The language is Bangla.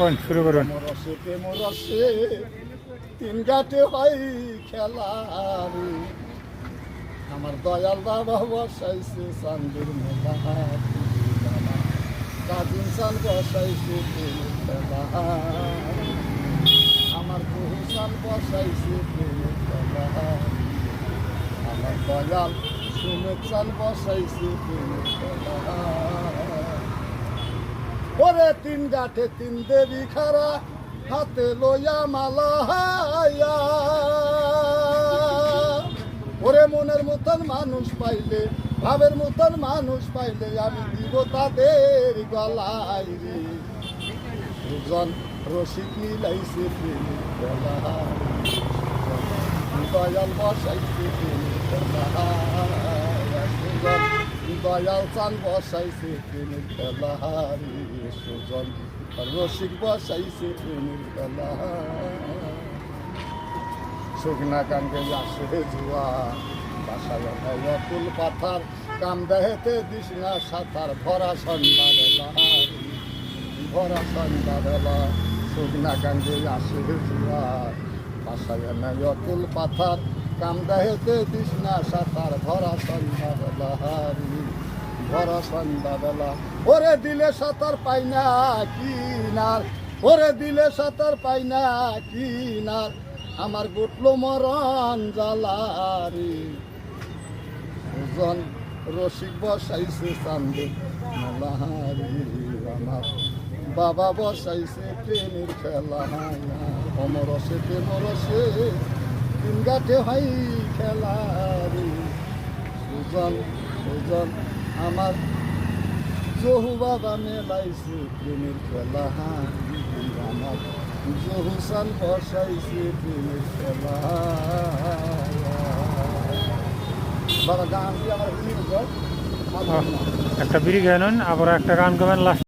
কোন শুরু করুন। রসে প্রেম রসে তিন ঘাটে হয় খেলা রে। আমার দয়াল বাবা বসাইছে চান্দের মেলা, কাজিন চান বসাইছে প্রেমের খেলা, আমার বহু চান বসাইছে প্রেমের খেলা, আমার দয়াল সুমের চান বসাইছে প্রেমের খেলা। ওরে তিন গাঠে তিন দেবী খারা হাতে লইয়া মালা হাইয়া, ওরে মনের মতন মানুষ পাইলে, ভাবের মতন মানুষ পাইলে আমি দিব তাদের গলাই রে। দুজন রসিক মিলাইছে প্রেমের খেলা, দয়াল বসাইছে প্রেমের খেলা, সুজন দয়াল চান বসাইছে প্রেমের খেলা রে। সুজন রসিক বসাইছে প্রেমের খেলা। শুকনা কান্দে আসে জুয়া, বাসায় অতুল পাথার, কাম দেহেতে দিস না সাঁতার, ভরা সন্ধ্যা বেলা ভরা সন্ধ্যা বেলা। শুকনা কান্দে আসে জুয়া, বাসায় অতুল পাথার, কাম দেহেতে দিস না সাঁতার, ভরা সন্ধ্যা বেলা ভরা সন্ধ্যা বেলা। ওরে দিলে সাঁতার পাই না কিনার, ওরে দিলে সাঁতার পাই না কিনার, আমার গুটলো মরণ জ্বালারি। সুজন রসিক বসাইছে চান্দের মেলাহারি, আমার বাবা বসাইছে প্রেমের খেলা, অমরসে প্রেমরসে তিন গাঠে হয় খেলা রে। সুজন সুজন আমার জহু বাবা মেলাইছে প্রেমের খেলা, আমার জহু চান বসাইছে প্রেমের খেলা। বাবা গান দিয়ে আমার একটা বিড়ি গান, আবার একটা গান গাবেন লাস্ট।